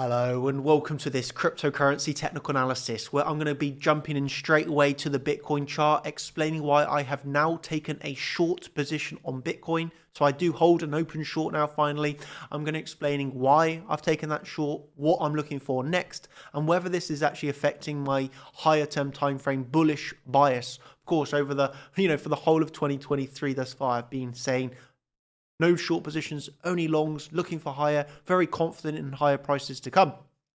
Hello and welcome to this cryptocurrency technical analysis where I'm going to be jumping in straight away to the Bitcoin chart, explaining why I have now taken a short position on Bitcoin. So I do hold an open short now finally. I'm going to be explaining why I've taken that short, what I'm looking for next, and whether this is actually affecting my higher term time frame bullish bias. Of course, over the, for the whole of 2023 thus far, I've been saying no short positions, only longs, looking for higher, very confident in higher prices to come.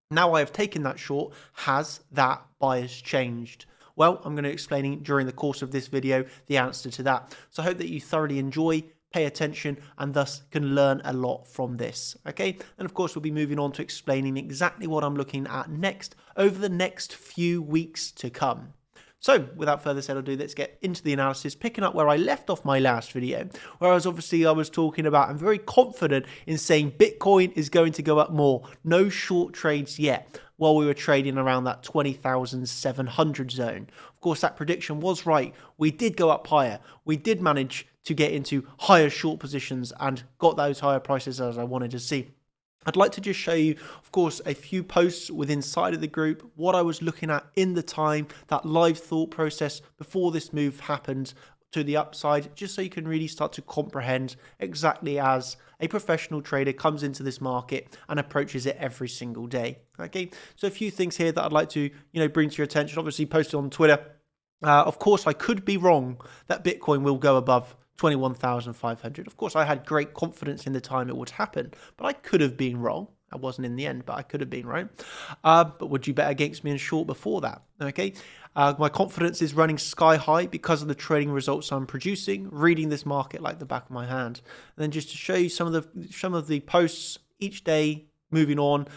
Now I have taken that short. Has that bias changed? Well, I'm going to explain during the course of this video the answer to that. So I hope that you thoroughly enjoy, pay attention, and thus can learn a lot from this. Okay, and of course we'll be moving on to explaining exactly what I'm looking at next over the next few weeks to come. So without further ado, let's get into the analysis, picking up where I left off my last video, where I was talking about, I'm very confident in saying Bitcoin is going to go up more. No short trades yet, while we were trading around that 20,700 zone. Of course, that prediction was right. We did go up higher. We did manage to get into higher short positions and got those higher prices as I wanted to see. I'd like to just show you, of course, a few posts within inside of the group, what I was looking at in the time, that live thought process before this move happened to the upside, just so you can really start to comprehend exactly as a professional trader comes into this market and approaches it every single day. Okay, so a few things here that I'd like to, bring to your attention. Obviously posted on Twitter. Of course, I could be wrong that Bitcoin will go above 21,500. Of course, I had great confidence in the time it would happen, but I could have been wrong. I wasn't in the end, but I could have been right. But would you bet against me in short before that? Okay. My confidence is running sky high because of the trading results I'm producing, reading this market like the back of my hand. And then just to show you some of the posts each day moving on,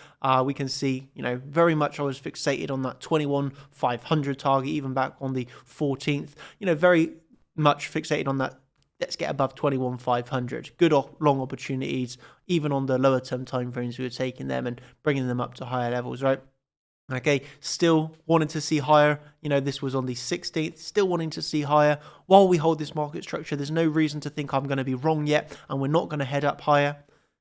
we can see, very much I was fixated on that 21,500 target, even back on the 14th, very much fixated on that. Let's get above 21,500. Good long opportunities, even on the lower term time frames. We were taking them and bringing them up to higher levels, right? Okay, still wanting to see higher. This was on the 16th. Still wanting to see higher. While we hold this market structure, there's no reason to think I'm going to be wrong yet, and we're not going to head up higher.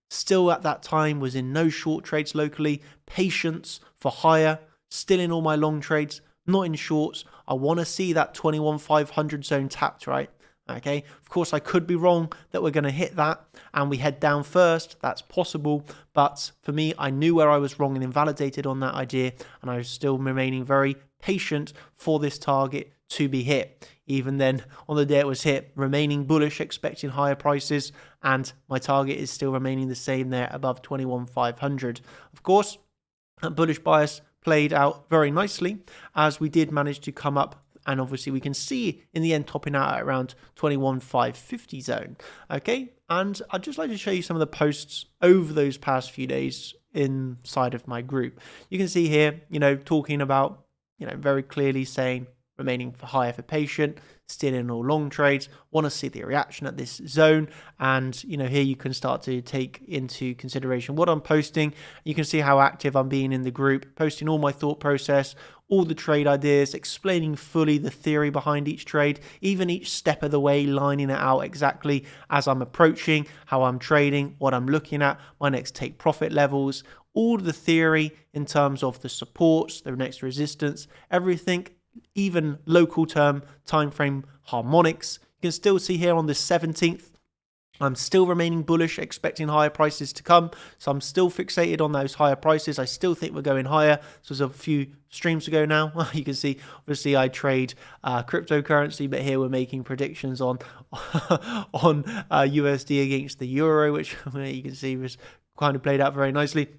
Still at that time was in no short trades locally. Patience for higher. Still in all my long trades, not in shorts. I want to see that 21,500 zone tapped, right? Okay, of course, I could be wrong that we're going to hit that and we head down first. That's possible. But for me, I knew where I was wrong and invalidated on that idea. And I was still remaining very patient for this target to be hit. Even then, on the day it was hit, remaining bullish, expecting higher prices. And my target is still remaining the same there above 21,500. Of course, that bullish bias played out very nicely as we did manage to come up. And obviously we can see in the end topping out at around 21,550 zone. Okay, and I'd just like to show you some of the posts over those past few days inside of my group. You can see here, talking about, very clearly saying remaining for higher for patient, still in all long trades, want to see the reaction at this zone. And, here you can start to take into consideration what I'm posting. You can see how active I'm being in the group, posting all my thought process, all the trade ideas, explaining fully the theory behind each trade, even each step of the way, lining it out exactly as I'm approaching, how I'm trading, what I'm looking at, my next take profit levels, all the theory in terms of the supports, the next resistance, everything, even local term time frame harmonics. You can still see here on the 17th, I'm still remaining bullish, expecting higher prices to come. So I'm still fixated on those higher prices. I still think we're going higher. This was a few streams ago now. You can see, obviously, I trade cryptocurrency, but here we're making predictions on USD against the euro, which you can see was kind of played out very nicely.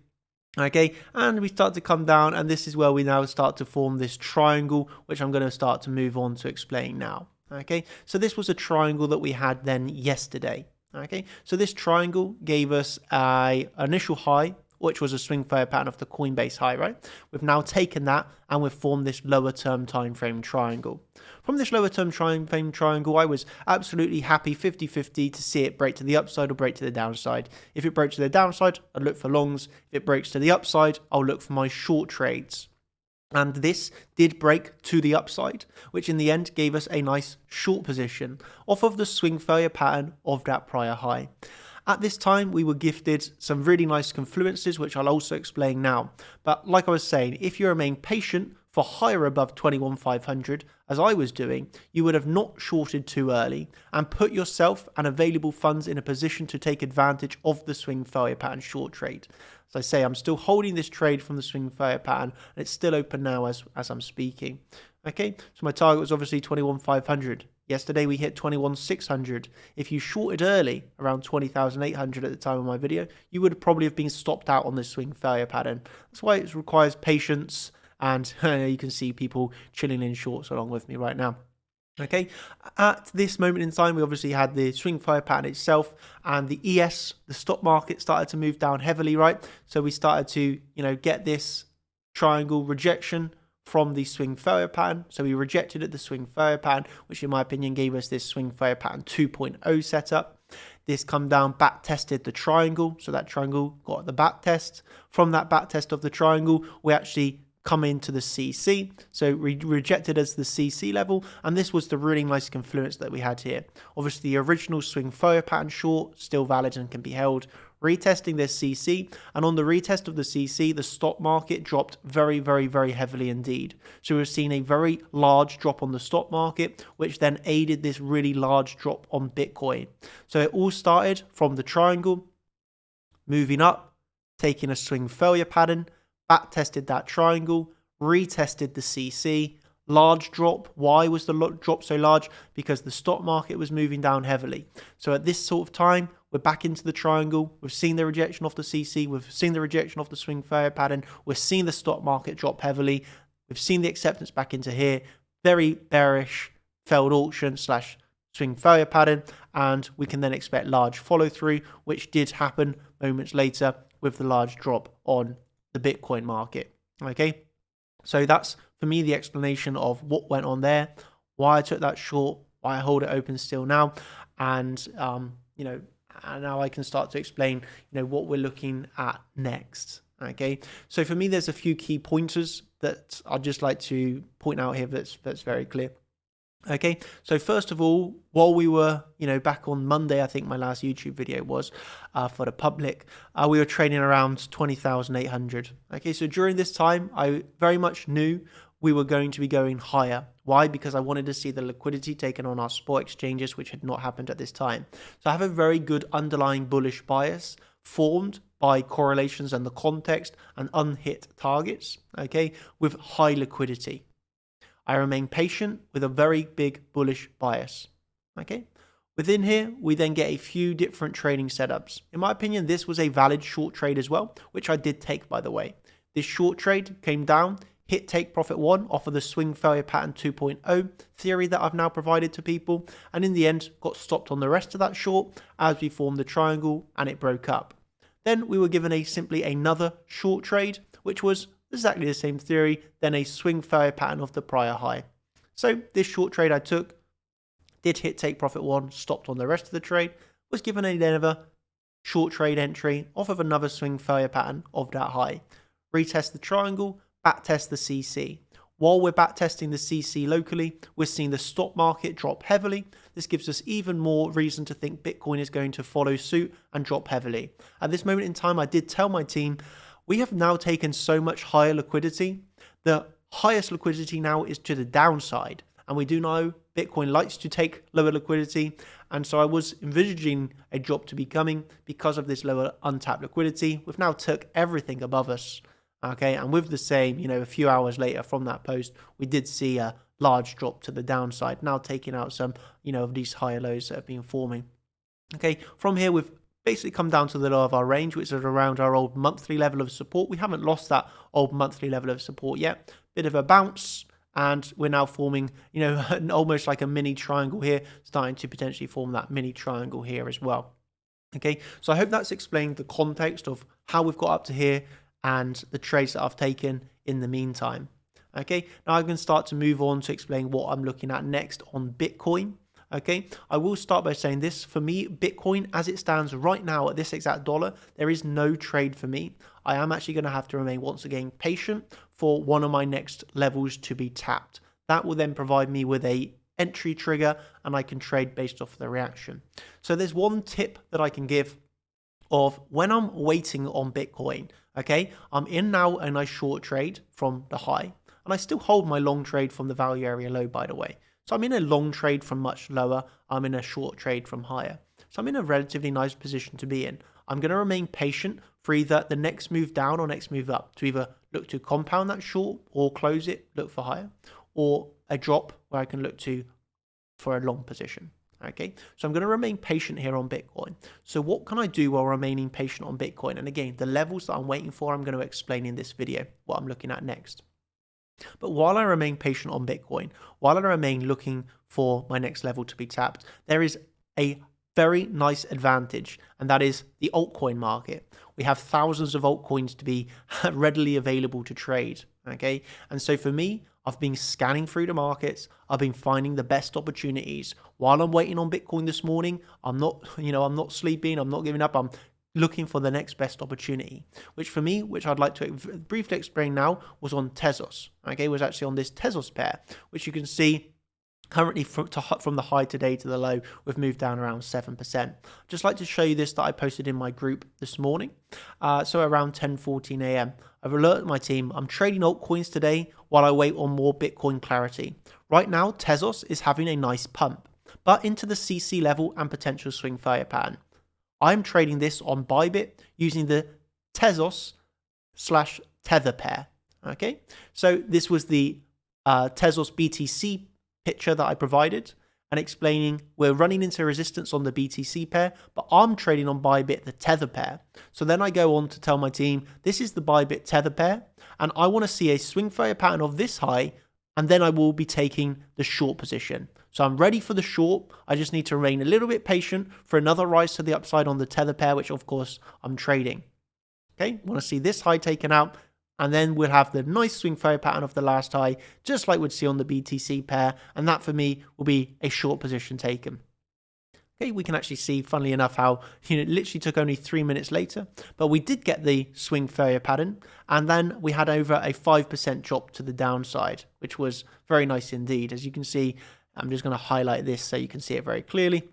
Okay, and we start to come down, and this is where we now start to form this triangle, which I'm going to start to move on to explain now. Okay, so this was a triangle that we had then yesterday. Okay, so this triangle gave us an initial high, which was a swing failure pattern of the Coinbase high, right? We've now taken that and we've formed this lower term time frame triangle. From this lower term time frame triangle, I was absolutely happy 50-50 to see it break to the upside or break to the downside. If it breaks to the downside, I'd look for longs. If it breaks to the upside, I'll look for my short trades. And this did break to the upside, which in the end gave us a nice short position off of the swing failure pattern of that prior high. At this time, we were gifted some really nice confluences, which I'll also explain now. But like I was saying, if you remain patient for higher above 21,500, as I was doing, you would have not shorted too early and put yourself and available funds in a position to take advantage of the swing failure pattern short trade. As I say, I'm still holding this trade from the swing failure pattern, and it's still open now as I'm speaking. Okay, so my target was obviously 21,500. Yesterday we hit 21,600. If you shorted early, around 20,800 at the time of my video, you would probably have been stopped out on this swing failure pattern. That's why it requires patience, and you can see people chilling in shorts along with me right now. Okay, at this moment in time, we obviously had the swing failure pattern itself, and the ES, the stock market, started to move down heavily, right? So we started to, get this triangle rejection from the swing failure pattern. So we rejected at the swing failure pattern, which in my opinion gave us this swing failure pattern 2.0 setup. This come down, back tested the triangle. So that triangle got the back test. From that back test of the triangle, we actually come into the CC. So we rejected as the CC level, and this was the really nice confluence that we had here. Obviously the original swing failure pattern short still valid and can be held. Retesting this CC, and on the retest of the CC, the stock market dropped very, very, very heavily indeed. So we've seen a very large drop on the stock market, which then aided this really large drop on Bitcoin. So it all started from the triangle, moving up, taking a swing failure pattern, back tested that triangle, retested the CC, large drop. Why was the drop so large? Because the stock market was moving down heavily. So at this sort of time, we're back into the triangle. We've seen the rejection off the CC. We've seen the rejection off the swing failure pattern. We're seeing the stock market drop heavily. We've seen the acceptance back into here. Very bearish failed auction / swing failure pattern. And we can then expect large follow through, which did happen moments later with the large drop on the Bitcoin market. Okay. So that's for me the explanation of what went on there, why I took that short, why I hold it open still now, and and now I can start to explain what we're looking at next. Okay, so for me there's a few key pointers that I'd just like to point out here that's very clear. Okay, so first of all, while we were, back on Monday, I think my last YouTube video was for the public, we were trading around 20,800. Okay, so during this time, I very much knew we were going to be going higher. Why? Because I wanted to see the liquidity taken on our spot exchanges, which had not happened at this time. So I have a very good underlying bullish bias formed by correlations and the context and unhit targets, okay, with high liquidity. I remain patient with a very big bullish bias. Okay. Within here, we then get a few different trading setups. In my opinion, this was a valid short trade as well, which I did take, by the way. This short trade came down, hit take profit 1 off of the swing failure pattern 2.0 theory that I've now provided to people, and in the end got stopped on the rest of that short as we formed the triangle and it broke up. Then we were given simply another short trade, which was exactly the same theory, then a swing failure pattern of the prior high. So this short trade I took, did hit take profit 1, stopped on the rest of the trade, was given another short trade entry off of another swing failure pattern of that high. Retest the triangle, back test the CC. While we're back testing the CC locally, we're seeing the stock market drop heavily. This gives us even more reason to think Bitcoin is going to follow suit and drop heavily. At this moment in time, I did tell my team, we have now taken so much higher liquidity. The highest liquidity now is to the downside. And we do know Bitcoin likes to take lower liquidity. And so I was envisaging a drop to be coming because of this lower untapped liquidity. We've now took everything above us. Okay. And with the same, a few hours later from that post, we did see a large drop to the downside, now taking out some, of these higher lows that have been forming. Okay. From here, we've basically come down to the low of our range, which is around our old monthly level of support. We haven't lost that old monthly level of support yet. Bit of a bounce, and we're now forming, almost like a mini triangle here, starting to potentially form that mini triangle here as well. Okay, so I hope that's explained the context of how we've got up to here and the trades that I've taken in the meantime. Okay, now I can start to move on to explain what I'm looking at next on Bitcoin. Okay, I will start by saying this. For me, Bitcoin, as it stands right now at this exact dollar, there is no trade for me. I am actually going to have to remain once again patient for one of my next levels to be tapped. That will then provide me with a entry trigger and I can trade based off the reaction. So there's one tip that I can give of when I'm waiting on Bitcoin. Okay, I'm in now a nice short trade from the high, and I still hold my long trade from the value area low, by the way. So I'm in a long trade from much lower. I'm in a short trade from higher. So I'm in a relatively nice position to be in. I'm going to remain patient for either the next move down or next move up, to either look to compound that short or close it, look for higher, or a drop where I can look to for a long position. Okay, so I'm going to remain patient here on Bitcoin. So what can I do while remaining patient on Bitcoin? And again, the levels that I'm waiting for, I'm going to explain in this video what I'm looking at next. But while I remain patient on Bitcoin, while I remain looking for my next level to be tapped, there is a very nice advantage, and that is the altcoin market. We have thousands of altcoins to be readily available to trade. Okay, and so for me, I've been scanning through the markets. I've been finding the best opportunities. While I'm waiting on Bitcoin this morning, I'm not sleeping. I'm not giving up. I'm looking for the next best opportunity, which for me, which I'd like to briefly explain now, was on Tezos. Okay, was actually on this Tezos pair, which you can see currently from the high today to the low, we've moved down around 7%. Just like to show you this that I posted in my group this morning. So around 10:14 a.m. I've alerted my team. I'm trading altcoins today while I wait on more Bitcoin clarity. Right now, Tezos is having a nice pump, but into the CC level and potential swing failure pattern. I'm trading this on Bybit using the Tezos/Tether pair. Okay, so this was the Tezos BTC picture that I provided and explaining we're running into resistance on the BTC pair, but I'm trading on Bybit the Tether pair. So then I go on to tell my team, this is the Bybit Tether pair, and I want to see a swing failure pattern of this high, and then I will be taking the short position. So I'm ready for the short. I just need to remain a little bit patient for another rise to the upside on the Tether pair, which of course I'm trading. Okay, want to see this high taken out, and then we'll have the nice swing failure pattern of the last high, just like we'd see on the BTC pair. And that for me will be a short position taken. Okay, we can actually see, funnily enough, how it literally took only 3 minutes later, but we did get the swing failure pattern. And then we had over a 5% drop to the downside, which was very nice indeed. As you can see, I'm just going to highlight this so you can see it very clearly.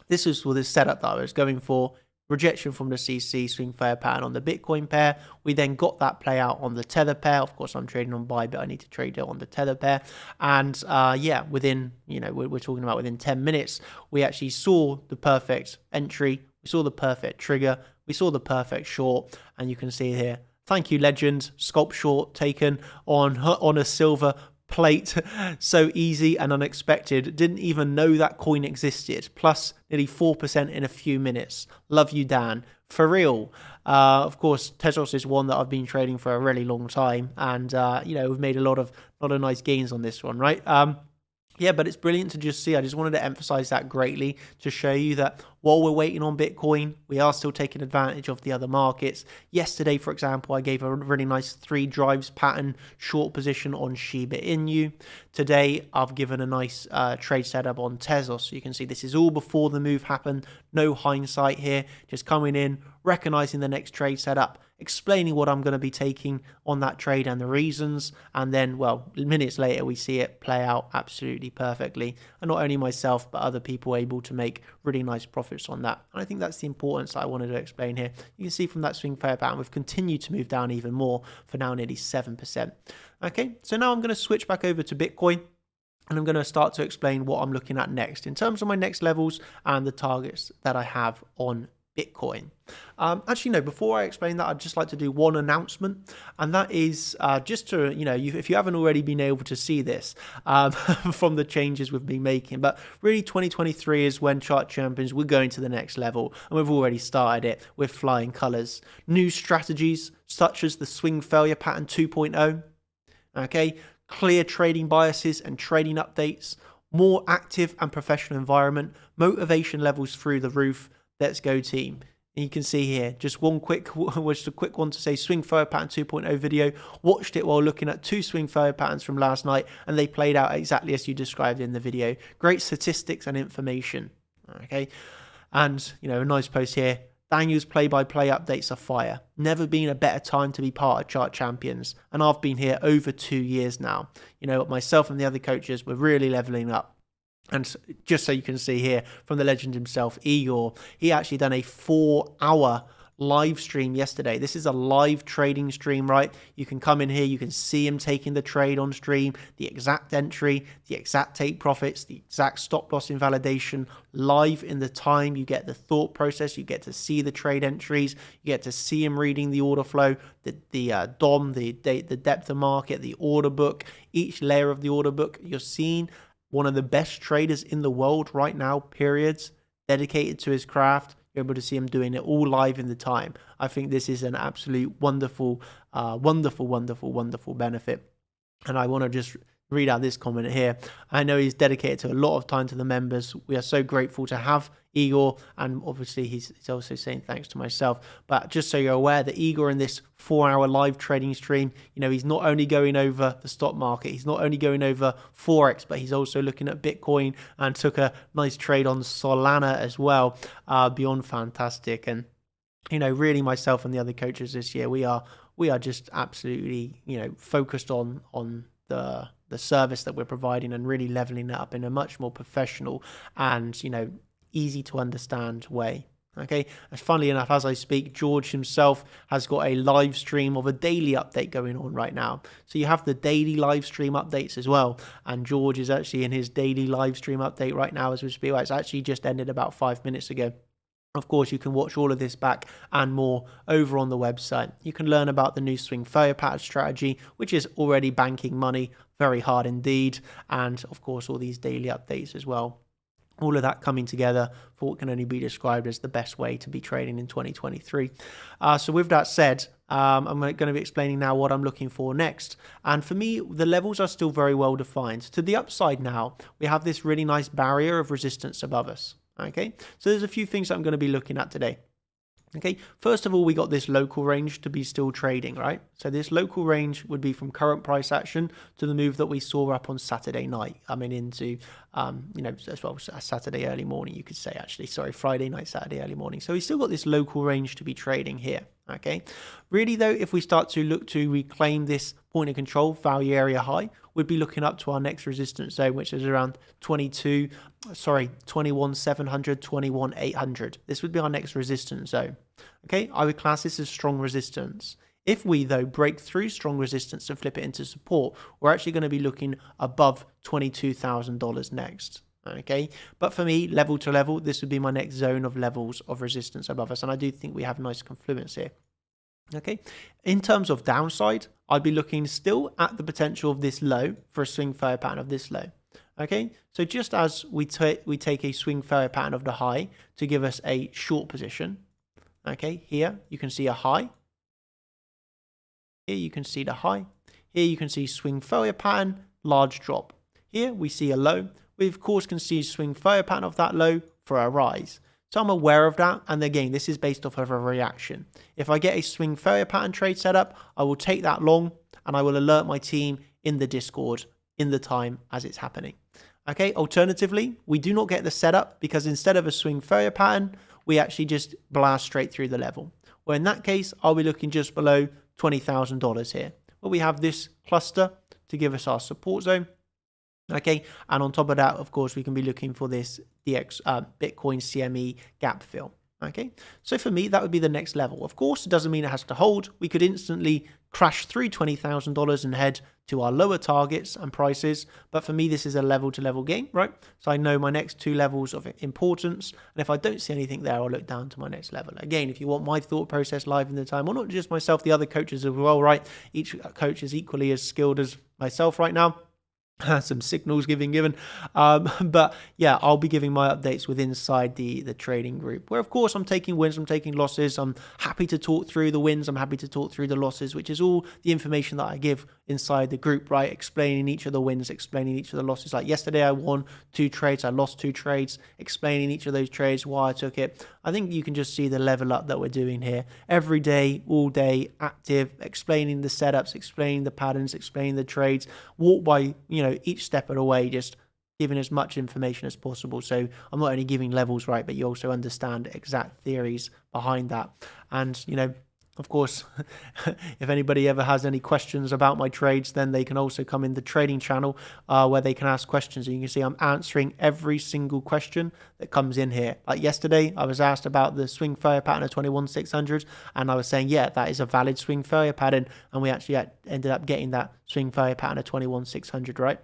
This is for the setup that I was going for. Rejection from the CC, swing failure pattern on the Bitcoin pair. We then got that play out on the Tether pair. Of course, I'm trading on Bybit. I need to trade it on the Tether pair. And yeah, within, we're talking about within 10 minutes, we actually saw the perfect entry. We saw the perfect trigger. We saw the perfect short. And you can see here, thank you, legend. Scalp short taken on a silver plate. So easy and unexpected. Didn't even know that coin existed. Plus nearly 4% in a few minutes. Love you, Dan. For real. Of course, Tezos is one that I've been trading for a really long time, and we've made a lot of nice gains on this one, right? Yeah, but it's brilliant to just see. I just wanted to emphasize that greatly to show you that while we're waiting on Bitcoin, we are still taking advantage of the other markets. Yesterday, for example, I gave a really nice 3 drives pattern short position on Shiba Inu. Today, I've given a nice trade setup on Tezos. So you can see this is all before the move happened. No hindsight here. Just coming in, recognizing the next trade setup, explaining what I'm going to be taking on that trade and the reasons, and then, well, minutes later we see it play out absolutely perfectly, and not only myself but other people able to make really nice profits on that. And I think that's the importance that I wanted to explain here. You can see from that swing failure pattern we've continued to move down even more, for now nearly 7%. Okay, so now I'm going to switch back over to Bitcoin, and I'm going to start to explain what I'm looking at next in terms of my next levels and the targets that I have on Bitcoin. Actually, no, before I explain that, I'd just like to do one announcement, and that is just to, if you haven't already been able to see this from the changes we've been making, but really 2023 is when Chart Champions, we're going to the next level, and we've already started it with flying colors. New strategies such as the swing failure pattern 2.0, okay, clear trading biases and trading updates, more active and professional environment, motivation levels through the roof. Let's go, team. And you can see here, just a quick one to say swing failure pattern 2.0 video. Watched it while looking at 2 swing failure patterns from last night, and they played out exactly as you described in the video. Great statistics and information. Okay. And, a nice post here. Daniel's play-by-play updates are fire. Never been a better time to be part of Chart Champions. And I've been here over 2 years now. Myself and the other coaches, we're really leveling up. And just so you can see here from the legend himself, Igor, he actually done a 4-hour live stream yesterday. This is a live trading stream, right? You can come in here, you can see him taking the trade on stream, the exact entry, the exact take profits, the exact stop loss invalidation, live in the time. You get the thought process, you get to see the trade entries, you get to see him reading the order flow, the DOM, the depth of market, the order book, each layer of the order book. You're seeing one of the best traders in the world right now, periods, dedicated to his craft. You're able to see him doing it all live in the time. I think this is an absolute wonderful, wonderful benefit. And I want to just read out this comment here. I know he's dedicated to a lot of time to the members. We are so grateful to have Igor, and obviously he's also saying thanks to myself. But just so you're aware that Igor in this 4-hour live trading stream, he's not only going over the stock market, he's not only going over Forex, but he's also looking at Bitcoin and took a nice trade on Solana as well. Beyond fantastic. And really myself and the other coaches this year, we are just absolutely focused on the service that we're providing and really leveling it up in a much more professional and easy to understand way. Okay, and funnily enough, as I speak, George himself has got a live stream of a daily update going on right now. So you have the daily live stream updates as well, and George is actually in his daily live stream update right now as we speak. It's actually just ended about 5 minutes ago. Of course, you can watch all of this back and more over on the website. You can learn about the new swing failure pattern strategy, which is already banking money very hard indeed, and of course all these daily updates as well. All of that coming together for what can only be described as the best way to be trading in 2023. So with that said, I'm going to be explaining now what I'm looking for next. And for me, the levels are still very well defined. To the upside now, we have this really nice barrier of resistance above us. Okay, so there's a few things that I'm going to be looking at today. Okay, first of all, we got this local range to be still trading, right? So this local range would be from current price action to the move that we saw up on Saturday night, coming into, as well as Saturday early morning, you could say, actually, sorry, Friday night, Saturday early morning. So we still got this local range to be trading here, okay? Really though, if we start to look to reclaim this point of control value area high, we'd be looking up to our next resistance zone, which is around 21,700, 21,800. This would be our next resistance zone. Okay, I would class this as strong resistance. If we, though, break through strong resistance and flip it into support, we're actually going to be looking above $22,000 next. Okay, but for me, level to level, this would be my next zone of levels of resistance above us. And I do think we have nice confluence here. Okay, in terms of downside, I'd be looking still at the potential of this low for a swing failure pattern of this low. Okay, so just as we take a swing failure pattern of the high to give us a short position. Okay, here you can see a high. Here you can see the high. Here you can see swing failure pattern, large drop. Here we see a low. We of course can see swing failure pattern of that low for a rise. So I'm aware of that, and again, this is based off of a reaction. If I get a swing failure pattern trade set up, I will take that long, and I will alert my team in the Discord in the time as it's happening. Okay, alternatively, we do not get the setup because instead of a swing failure pattern, we actually just blast straight through the level. Well, in that case, I'll be looking just below $20,000 here. Well, we have this cluster to give us our support zone. Okay, and on top of that, of course, we can be looking for this Bitcoin CME gap fill. Okay, so for me, that would be the next level. Of course, it doesn't mean it has to hold. We could instantly crash through $20,000 and head to our lower targets and prices. But for me, this is a level to level game, right? So I know my next two levels of importance. And if I don't see anything there, I'll look down to my next level. Again, if you want my thought process live in the time, well, not just myself, the other coaches as well, right? Each coach is equally as skilled as myself right now. Some signals given, but yeah, I'll be giving my updates within inside the trading group, where of course I'm taking wins, I'm taking losses. I'm happy to talk through the wins, I'm happy to talk through the losses, which is all the information that I give inside the group, right? Explaining each of the wins, explaining each of the losses. Like yesterday I won 2 trades, I lost 2 trades, explaining each of those trades, why I took it. I think you can just see the level up that we're doing here every day, all day, active, explaining the setups, explaining the patterns, explaining the trades, walk by, each step of the way, just giving as much information as possible. So I'm not only giving levels, right, but you also understand exact theories behind that. And, Of course, if anybody ever has any questions about my trades, then they can also come in the trading channel where they can ask questions. And you can see I'm answering every single question that comes in here. Like yesterday, I was asked about the swing failure pattern of 21,600, and I was saying, yeah, that is a valid swing failure pattern. And we actually ended up getting that swing failure pattern of 21,600, right?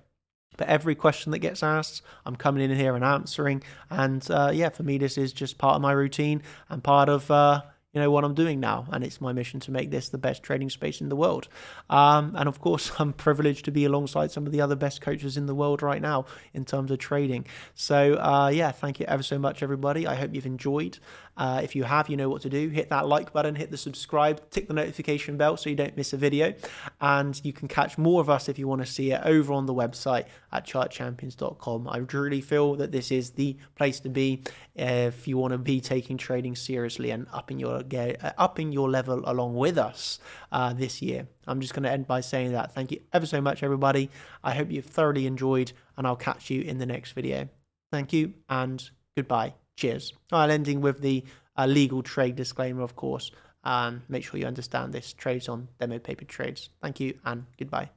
But every question that gets asked, I'm coming in here and answering. And yeah, for me, this is just part of my routine and part of what I'm doing now, and it's my mission to make this the best trading space in the world. And of course, I'm privileged to be alongside some of the other best coaches in the world right now in terms of trading. So yeah, thank you ever so much, everybody. I hope you've enjoyed. If you have, you know what to do. Hit that like button, hit the subscribe, tick the notification bell so you don't miss a video. And you can catch more of us if you want to see it over on the website at chartchampions.com. I really feel that this is the place to be if you want to be taking trading seriously and upping your level along with us this year. I'm just going to end by saying that. Thank you ever so much, everybody. I hope you've thoroughly enjoyed, and I'll catch you in the next video. Thank you and goodbye. Cheers. I'll ending with the legal trade disclaimer, of course. Make sure you understand this. Trades on demo paper trades. Thank you and goodbye.